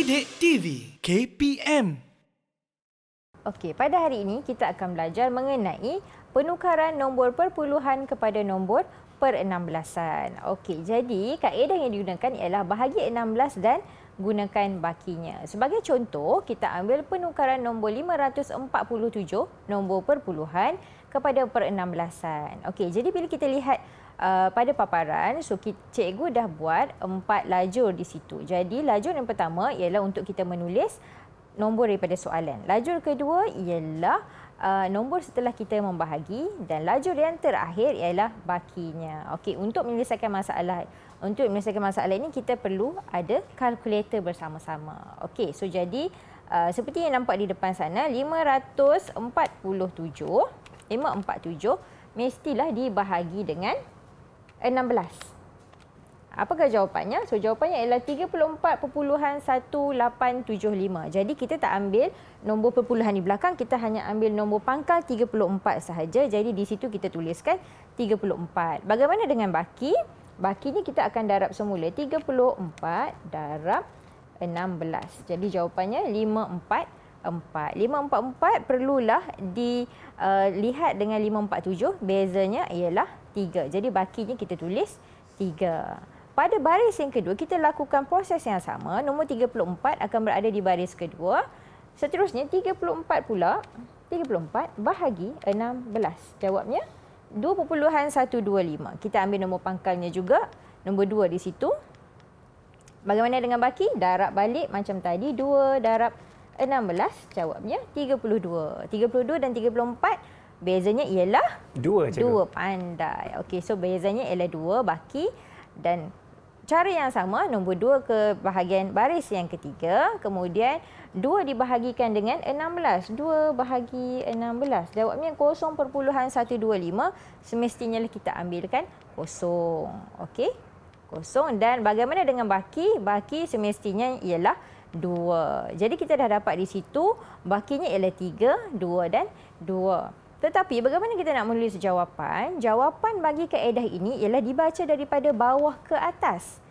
Didik TV KPM. Okey, pada hari ini kita akan belajar mengenai penukaran nombor perpuluhan kepada nombor per-16an. Okey, jadi kaedah yang digunakan ialah bahagi 16 dan gunakan bakinya. Sebagai contoh, kita ambil penukaran nombor 547, nombor perpuluhan kepada per-16an. Okey, jadi bila kita lihat pada paparan, cikgu dah buat 4 lajur di situ. Jadi lajur yang pertama ialah untuk kita menulis nombor daripada soalan. Lajur kedua ialah nombor setelah kita membahagi, dan lajur yang terakhir ialah bakinya. Okey, untuk menyelesaikan masalah ini kita perlu ada kalkulator bersama-sama. Okey, so jadi seperti yang nampak di depan sana, 547 mestilah dibahagi dengan 16. Apakah jawapannya? So jawapannya ialah 34.1875. Jadi kita tak ambil nombor perpuluhan di belakang, kita hanya ambil nombor pangkal 34 sahaja. Jadi di situ kita tuliskan 34. Bagaimana dengan baki? Bakinya kita akan darab semula 34 darab 16. Jadi jawapannya 544. 544 perlulah dilihat dengan 547. Bezanya ialah 3. Jadi bakinya kita tulis 3. Pada baris yang kedua, kita lakukan proses yang sama. Nombor 34 akan berada di baris kedua. Seterusnya 34 pula, 34 bahagi 16. Jawabnya 2.125. Kita ambil nombor pangkalnya juga, nombor 2 di situ. Bagaimana dengan baki? Darab balik macam tadi, 2 darab 16, jawabnya 32. 32 dan 34, bezanya ialah 2. Pandai. Okey, so bezanya ialah 2 baki, dan cara yang sama, nombor 2 ke bahagian baris yang ketiga, kemudian 2 dibahagikan dengan 16. 2 bahagi 16, jawabnya 0.125. Semestinya kita ambilkan 0. Okey, 0. Dan bagaimana dengan baki? Baki semestinya ialah 2. Jadi kita dah dapat di situ, bakinya ialah 3, 2 dan 2. Tetapi bagaimana kita nak menulis jawapan? Jawapan bagi kaedah ini ialah dibaca daripada bawah ke atas.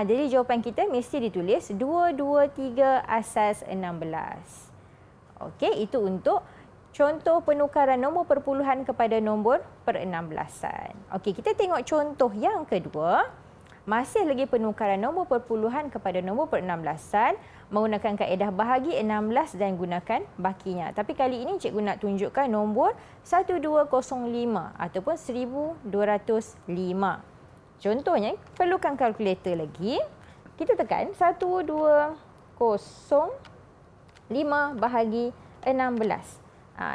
Jadi jawapan kita mesti ditulis 223 asas 16. Okey, itu untuk contoh penukaran nombor perpuluhan kepada nombor per-16an. Okey, kita tengok contoh yang kedua. Masih lagi penukaran nombor perpuluhan kepada nombor per-16an menggunakan kaedah bahagi 16 dan gunakan bakinya. Tapi kali ini cikgu nak tunjukkan nombor 1205 ataupun 1205. Contohnya, perlukan kalkulator lagi. Kita tekan 1205 bahagi 16.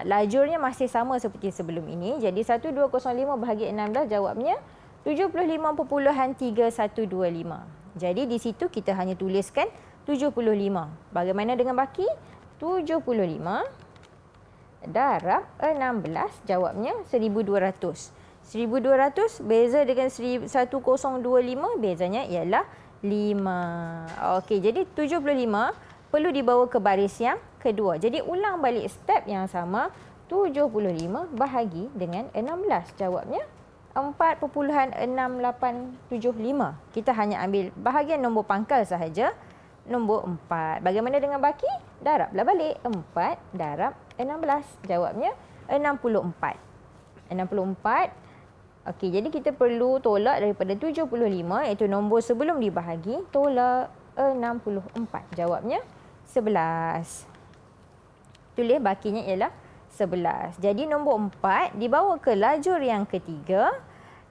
Lajurnya masih sama seperti sebelum ini. Jadi 1205 bahagi 16, jawabnya 75.3125. Jadi di situ kita hanya tuliskan 75. Bagaimana dengan baki? 75 darab 16, jawabnya 1200. 1200 beza dengan 1025, bezanya ialah 5. Okey, jadi 75 perlu dibawa ke baris yang kedua. Jadi ulang balik step yang sama, 75 bahagi dengan 16, jawabnya 4.6875. Kita hanya ambil bahagian nombor pangkal sahaja, nombor 4. Bagaimana dengan baki? Darablah balik 4 darab 16. Jawabnya 64. 64. Okey, jadi kita perlu tolak daripada 75, iaitu nombor sebelum dibahagi, tolak 64. Jawabnya 11. Tulis bakinya ialah 11. Jadi nombor 4 dibawa ke lajur yang ketiga,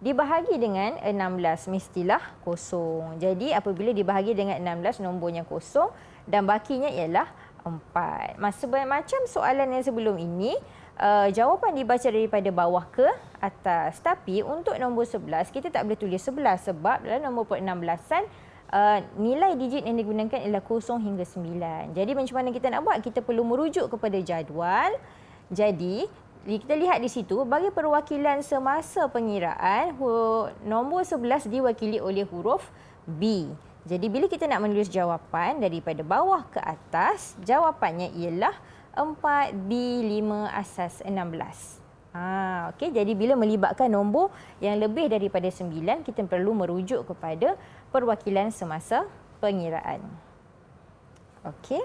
dibahagi dengan 16, mestilah 0. Jadi apabila dibahagi dengan 16, nombornya 0 dan bakinya ialah 4. Macam soalan yang sebelum ini, jawapan dibaca daripada bawah ke atas. Tapi untuk nombor 11, kita tak boleh tulis 11 sebab dalam nombor per-16an, nilai digit yang digunakan ialah 0 hingga 9. Jadi macam mana kita nak buat? Kita perlu merujuk kepada jadual. Jadi, kita lihat di situ, bagi perwakilan semasa pengiraan, nombor 11 diwakili oleh huruf B. Jadi, bila kita nak menulis jawapan daripada bawah ke atas, jawapannya ialah 4B5 asas 16. Okey, jadi bila melibatkan nombor yang lebih daripada 9, kita perlu merujuk kepada perwakilan semasa pengiraan. Okey.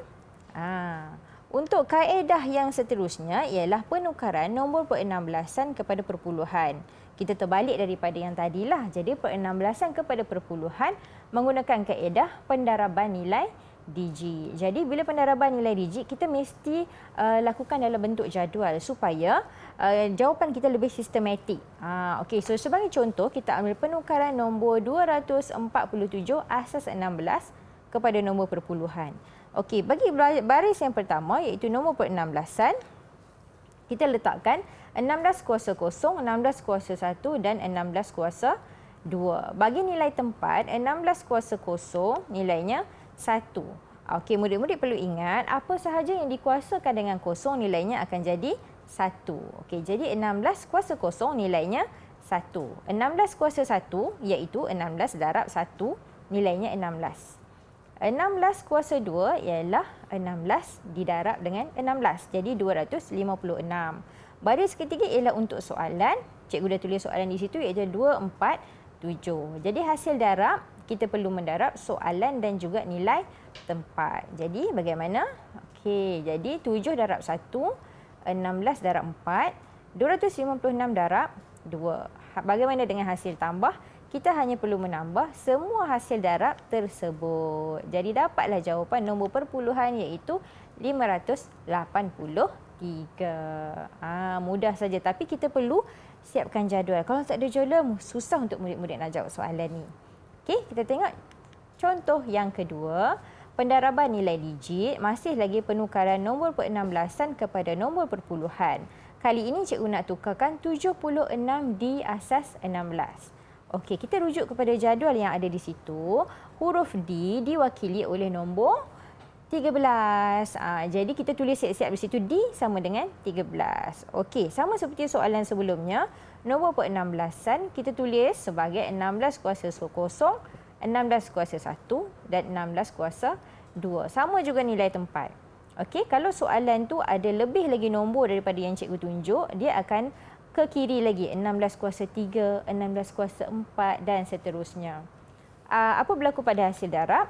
Untuk kaedah yang seterusnya ialah penukaran nombor per-16an kepada perpuluhan. Kita terbalik daripada yang tadilah. Jadi per-16an kepada perpuluhan menggunakan kaedah pendaraban nilai digit. Jadi bila pendaraban nilai digit, kita mesti lakukan dalam bentuk jadual supaya jawapan kita lebih sistematik. Okey, so sebagai contoh, kita ambil penukaran nombor 247 asas 16 kepada nombor perpuluhan. Okey, bagi baris yang pertama iaitu nombor per-16an, kita letakkan 16 kuasa 0, 16 kuasa 1 dan 16 kuasa 2. Bagi nilai tempat, 16 kuasa 0 nilainya 1. Okey, murid-murid perlu ingat apa sahaja yang dikuasakan dengan kosong nilainya akan jadi 1. Okey, jadi 16 kuasa 0 nilainya 1. 16 kuasa 1 iaitu 16 darab 1 nilainya 16. 16 kuasa 2 ialah 16 didarab dengan 16. Jadi 256. Baris ketiga ialah untuk soalan. Cikgu dah tulis soalan di situ iaitu 247. Jadi hasil darab, kita perlu mendarab soalan dan juga nilai tempat. Jadi bagaimana? Okey, jadi 7 darab 1, 16 darab 4, 256 darab 2. Bagaimana dengan hasil tambah? Kita hanya perlu menambah semua hasil darab tersebut. Jadi dapatlah jawapan nombor perpuluhan iaitu 583. Mudah saja, tapi kita perlu siapkan jadual. Kalau tak ada jadual, susah untuk murid-murid nak jawab soalan ni. Okey, kita tengok contoh yang kedua. Pendaraban nilai digit, masih lagi penukaran nombor per-16an kepada nombor perpuluhan. Kali ini cikgu nak tukarkan 76 di asas 16. Okey, kita rujuk kepada jadual yang ada di situ. Huruf D diwakili oleh nombor 13. Jadi kita tulis siap-siap di situ D sama dengan 13. Okey, sama seperti soalan sebelumnya. Nombor per-16an kita tulis sebagai 16 kuasa 0, 16 kuasa 1 dan 16 kuasa 2. Sama juga nilai tempat. Okey, kalau soalan tu ada lebih lagi nombor daripada yang cikgu tunjuk, dia akan ke kiri lagi, 16 kuasa 3, 16 kuasa 4 dan seterusnya. Apa berlaku pada hasil darab?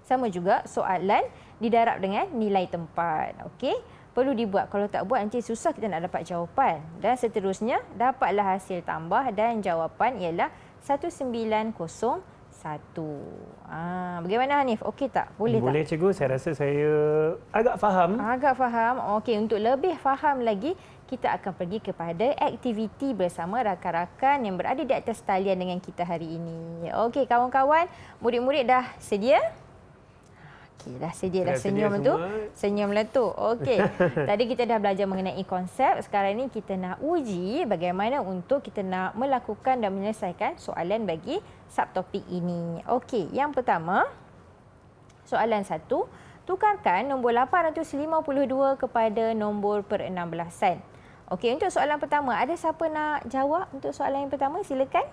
Sama juga soalan didarab dengan nilai tempat. Okey, perlu dibuat. Kalau tak buat nanti susah kita nak dapat jawapan. Dan seterusnya, dapatlah hasil tambah dan jawapan ialah 1901. Bagaimana Hanif? Okey tak? Boleh tak? Boleh cikgu, saya rasa saya agak faham. Agak faham. Okey, untuk lebih faham lagi, kita akan pergi kepada aktiviti bersama rakan-rakan yang berada di atas talian dengan kita hari ini. Okey, kawan-kawan, murid-murid dah sedia? Okey, dah sedia, dah senyum tu. Senyumlah tu. Okey. Tadi kita dah belajar mengenai konsep. Sekarang ni kita nak uji bagaimana untuk kita nak melakukan dan menyelesaikan soalan bagi subtopik ini. Okey, yang pertama, soalan 1. Tukarkan nombor 852 kepada nombor per-16an. Okey, untuk soalan pertama, ada siapa nak jawab untuk soalan yang pertama? Silakan.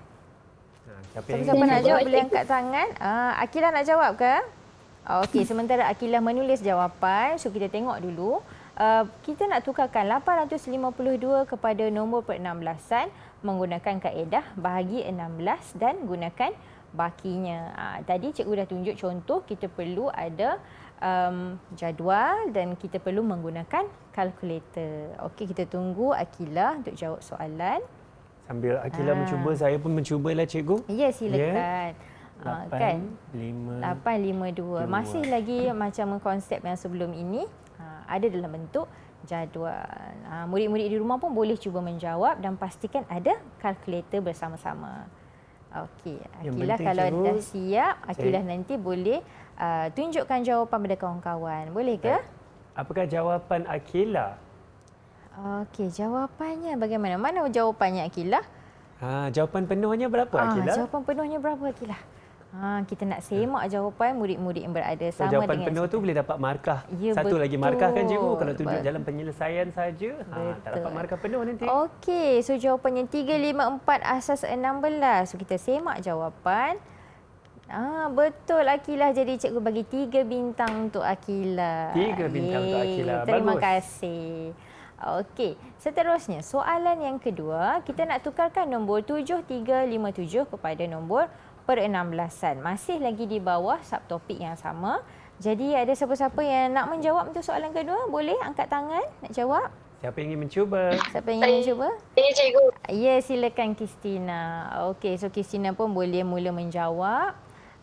Siapa nak jawab boleh angkat tangan. Akilah nak jawab ke? Okey, sementara Akilah menulis jawapan, so kita tengok dulu. Kita nak tukarkan 852 kepada nombor per-16an menggunakan kaedah bahagi 16 dan gunakan bakinya. Tadi cikgu dah tunjuk contoh, kita perlu ada jadual dan kita perlu menggunakan kalkulator. Okey, kita tunggu Akilah untuk jawab soalan. Sambil Akilah mencuba, saya pun mencubalah cikgu. Ya, silakan. 852. Masih lagi macam konsep yang sebelum ini, ada dalam bentuk jadual. Murid-murid di rumah pun boleh cuba menjawab dan pastikan ada kalkulator bersama-sama. Okey, Akilah kalau dah siap, Akilah nanti boleh tunjukkan jawapan pada kawan-kawan. Boleh ke? Apakah jawapan Akilah? Okey, jawapannya bagaimana? Mana jawapannya Akilah? Jawapan penuhnya berapa Akilah? Jawapan penuhnya berapa Akilah? Kita nak semak jawapan murid-murid yang berada sama jawapan dengan penuh tu boleh dapat markah. Ya, Satu lagi markah kan cikgu? Kalau tunjuk Betul. dalam penyelesaian saja, tak dapat markah penuh nanti. Okey, so jawapannya 354 asas 16. So kita semak jawapan. Betul Akilah, jadi cikgu bagi 3 bintang untuk Akilah. 3 bintang untuk Akilah. Terima Bagus. kasih. Okey, seterusnya soalan yang kedua, kita nak tukarkan nombor 7357 kepada nombor per-16an. Masih lagi di bawah subtopik yang sama Jadi ada siapa-siapa yang nak menjawab untuk soalan kedua? Boleh angkat tangan nak jawab? Siapa yang ingin mencuba? Siapa yang ingin mencuba? Saya cikgu. Ya, silakan Kristina. Okey, so Kristina pun boleh mula menjawab.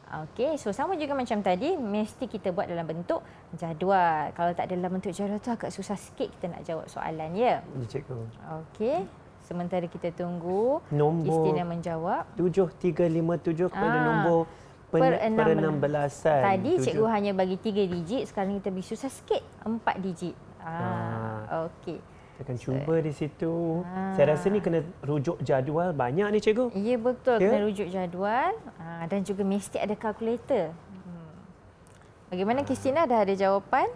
Okey, so sama juga macam tadi, mesti kita buat dalam bentuk jadual. Kalau tak dalam bentuk jadual tu agak susah sikit kita nak jawab soalan, ya? Ya, cikgu. Okey, sementara kita tunggu Nombor Kristina menjawab. 7357 kepada nombor per-16-an. Tadi 16-an. cikgu hanya bagi 3 digit, sekarang kita bagi susah sikit, 4 digit. Okey. Saya akan cuba di situ. Saya rasa ni kena rujuk jadual banyak ni cikgu. Ya, betul. Ya? Kena rujuk jadual dan juga mesti ada kalkulator. Bagaimana Kristina, dah ada jawapan?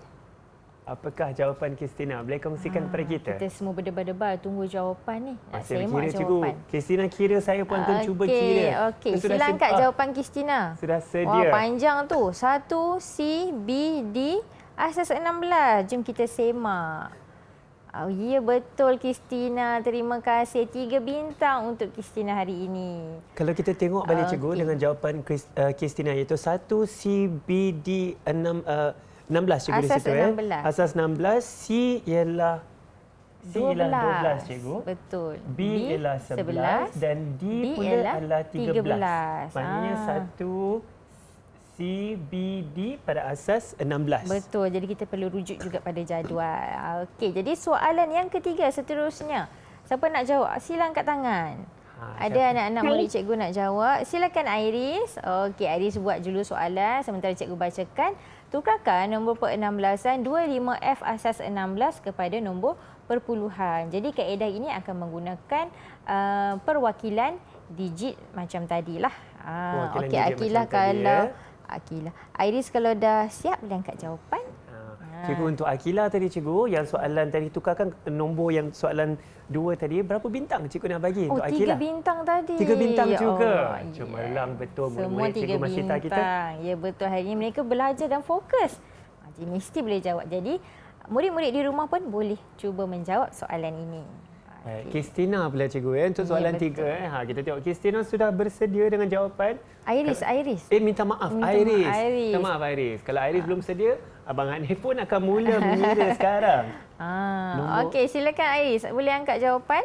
Apakah jawapan Kristina? Boleh kongsikan kepada kita? Kita semua berdebar-debar tunggu jawapan ni. Nak Saya semak kira cikgu. jawapan. Kristina kira, saya pun akan cuba kira. Okey, Sudah sila angkat simpan. jawapan Kristina. Sudah Wah, sedia. panjang tu. 1, C, B, D, asas 16. Jom kita semak. Oh, ya, betul Kristina. Terima kasih. 3 bintang untuk Kristina hari ini. Kalau kita tengok balik cikgu Okey. dengan jawapan Kristina iaitu 1 C B D 16 cikgu Asas di situ 16. Asas 16, C ialah 12 cikgu. Betul. B ialah 11 dan D pula adalah 13. Maknanya 1 C B D pada asas 16. Betul. Jadi kita perlu rujuk juga pada jadual. Okey, jadi soalan yang ketiga seterusnya. Siapa nak jawab? Sila angkat tangan. Ada anak-anak murid cikgu nak jawab. Silakan Iris. Okey, Iris buat dulu soalan sementara cikgu bacakan. Tukarkan nombor per-16an 25F asas 16 kepada nombor perpuluhan. Jadi kaedah ini akan menggunakan perwakilan digit macam tadilah. Perwakilan Okey, digit Akilah macam tadi, kalau Akilah. Iris kalau dah siap boleh angkat jawapan. Cikgu, untuk Akila tadi cikgu, yang soalan tadi tukarkan nombor yang soalan 2 tadi, berapa bintang cikgu nak bagi Oh, untuk 3 Akila? bintang tadi. 3 bintang Ya juga. Allah, Cemerlang betul Semua murid-murid 3 cikgu Masyita bintang. kita. Ya, betul. Hari ini mereka belajar dan fokus. Jadi mesti boleh jawab. Jadi murid-murid di rumah pun boleh cuba menjawab soalan ini. Kristina pula cikgu untuk soalan betul. 3 kita tengok Kristina sudah bersedia dengan jawapan. Iris. Minta maaf Minta Iris. maaf, Iris. Minta maaf Iris. Kalau Iris belum sedia, Abang Hanif pun akan mula mengira sekarang. Nombor- Okey, silakan Iris. Boleh angkat jawapan?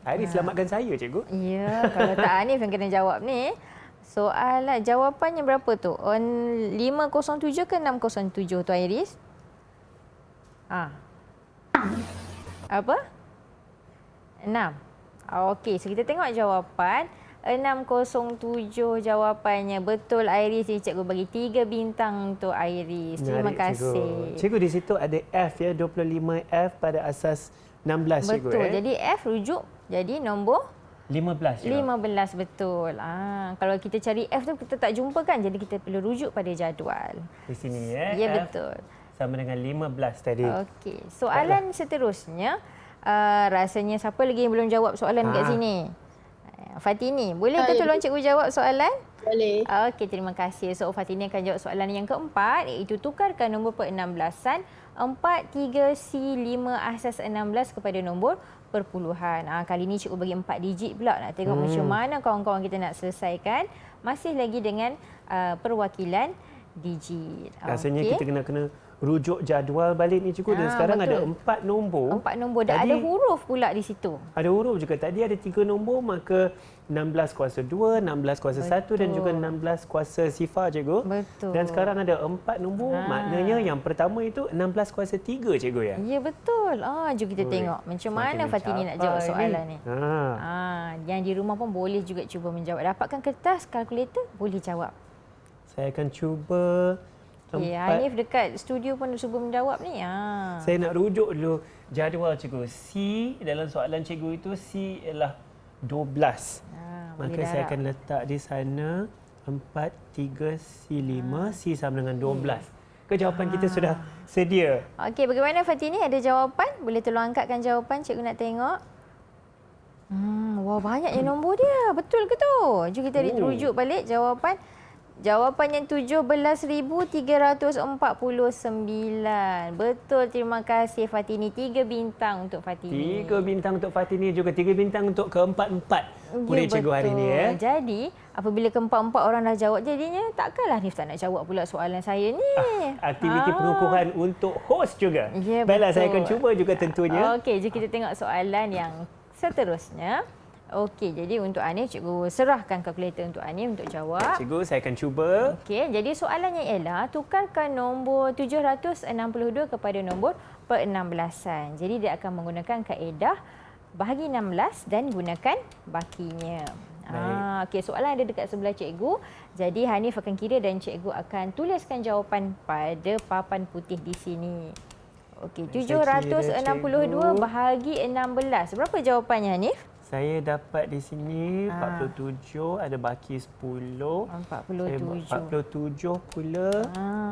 Iris selamatkan saya cikgu. Ya, kalau tak Hanif yang kena jawab ni. Soalan jawapannya berapa tu? 507 ke 607 tu Iris? Apa? 6. Okey, so kita tengok jawapan. 607 jawapannya. Betul Iris. Cikgu bagi 3 bintang untuk Iris. Terima Menarik, kasih. Cikgu di situ ada F 25F pada asas 16 cikgu. Betul. Jadi F rujuk jadi nombor 15 cikgu. 15, betul. Kalau kita cari F tu kita tak jumpa kan. Jadi kita perlu rujuk pada jadual. Di sini Ya, F betul. sama dengan 15 tadi. Okey. Soalan seterusnya. Rasanya siapa lagi yang belum jawab soalan kat sini? Fatini, boleh ke tolong cikgu jawab soalan? Boleh. Okey, terima kasih. So Fatini akan jawab soalan yang keempat iaitu tukarkan nombor per-16an 43C5 asas 16 kepada nombor perpuluhan. Kali ini cikgu bagi 4 digit pula. Nak tengok macam mana kawan-kawan kita nak selesaikan. Masih lagi dengan perwakilan digit. Rasanya Okey. kita kena rujuk jadual balik ni cikgu. Dan sekarang betul. ada 4 nombor. 4 nombor dan ada huruf pula di situ. Ada huruf juga. Tadi ada 3 nombor, maka 16 kuasa 2, 16 kuasa 1 dan juga 16 kuasa sifar cikgu. Betul. Dan sekarang ada 4 nombor, maknanya yang pertama itu 16 kuasa 3 cikgu ya. Ya, betul. Jom kita tengok macam mana Fatini nak jawab soalan ni. Yang di rumah pun boleh juga cuba menjawab. Dapatkan kertas, kalkulator, boleh jawab. Saya akan cuba. Okay, Hanif dekat studio pun cuba menjawab ni. Saya nak rujuk dulu jadual cikgu. C dalam soalan cikgu itu C ialah 12. Maka saya akan letak di sana 4, 3, C5. C sama dengan 12. Jawapan kita sudah sedia. Okey, bagaimana Fatini? Ada jawapan? Boleh tolong angkatkan jawapan, cikgu nak tengok. Wah, banyak yang nombor dia. Betul ke tu? Jom kita rujuk balik jawapan. Jawapannya 17,349. Betul, terima kasih Fatini. 3 bintang untuk Fatini. 3 bintang untuk Fatini juga 3 bintang untuk keempat-empat murid cikgu hari ni. Jadi, apabila keempat-empat orang dah jawab, jadinya takkanlah Hanif tak nak jawab pula soalan saya ni. Aktiviti pengukuhan untuk host juga. Ya, Baiklah, saya betul. akan cuba juga tentunya. Okey, jom kita tengok soalan yang seterusnya. Okey, jadi untuk Hanif, cikgu serahkan kalkulator untuk Hanif untuk jawab. Cikgu, saya akan cuba. Okey, jadi soalannya ialah tukarkan nombor 762 kepada nombor per-16an. Jadi dia akan menggunakan kaedah bahagi 16 dan gunakan bakinya. Okey, soalan ada dekat sebelah cikgu. Jadi Hanif akan kira dan cikgu akan tuliskan jawapan pada papan putih di sini. Okey, 762 bahagi 16. Berapa jawapannya Hanif? Saya dapat di sini 47, ada baki 10. 47 pula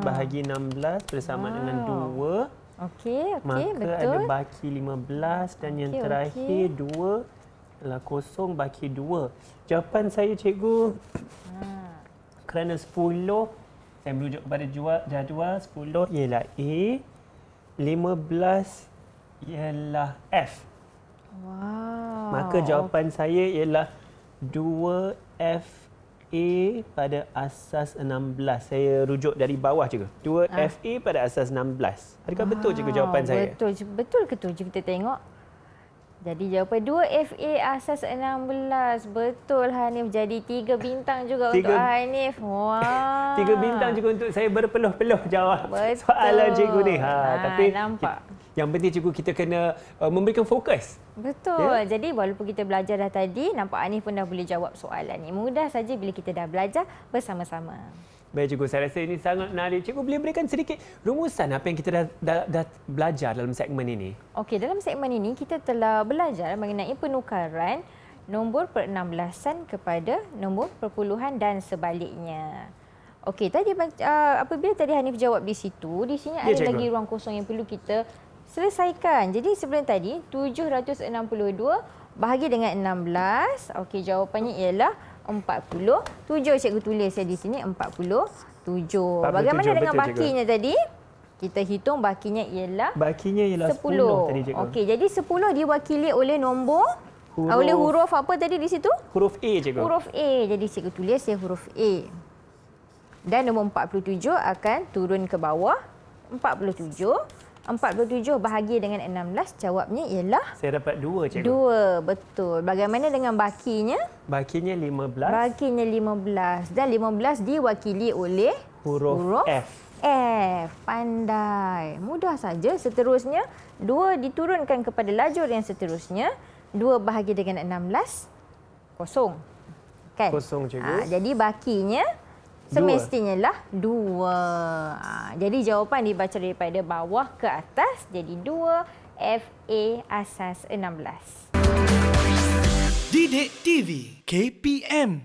bahagi 16 bersama dengan 2. Okey, Maka betul. ada baki 15 dan yang terakhir 2 adalah kosong baki 2. Jawapan saya cikgu, kerana 10, saya merujuk kepada jadual 10 ialah A, 15 ialah F. Wow. Maka jawapan saya ialah 2FA pada asas 16. Saya rujuk dari bawah cikgu. 2FA pada asas 16. Adakah betul cikgu jawapan saya? Betul ke tu? Jom kita tengok. Jadi jawapan 2FA asas 16. Betul Hanif. Jadi 3 bintang juga untuk Hanif. Wah. 3 bintang juga untuk saya berpeluh-peluh jawab Betul. soalan cikgu ni. Tapi nampak. Yang penting cikgu kita kena memberikan fokus. Betul. Jadi walaupun kita belajar dah tadi, nampak Hanif pun dah boleh jawab soalan ni. Mudah saja bila kita dah belajar bersama-sama. Baik cikgu, saya rasa ini sangat menarik. Cikgu boleh berikan sedikit rumusan apa yang kita dah belajar dalam segmen ini? Okey, dalam segmen ini kita telah belajar mengenai penukaran nombor per-16an kepada nombor perpuluhan dan sebaliknya. Okey, tadi apabila tadi Hanif jawab di sini ada cikgu. lagi ruang kosong yang perlu kita selesaikan. Jadi sebelum tadi 762 bahagi dengan 16. Okey, jawapannya ialah 47. Cikgu tulis di sini 47. Bagaimana dengan betul, bakinya tadi? Kita hitung bakinya ialah Bakinya ialah 10 tadi cikgu. Okey, jadi 10 diwakili oleh nombor oleh huruf apa tadi di situ? Huruf A cikgu. Huruf A. Jadi cikgu tulis huruf A. Dan nombor 47 akan turun ke bawah. 47 bahagi dengan 16, jawabnya ialah? Saya dapat 2 cikgu. 2, betul. Bagaimana dengan bakinya? Bakinya 15. Bakinya 15. Dan 15 diwakili oleh? Huruf F. F. Pandai. Mudah saja. Seterusnya, 2 diturunkan kepada lajur yang seterusnya. 2 bahagi dengan 16, kosong. Kan? Kosong cikgu. Jadi bakinya semestinya lah 2. Jadi jawapan dibaca daripada bawah ke atas. Jadi 2 FA asas 16. Didik TV KPM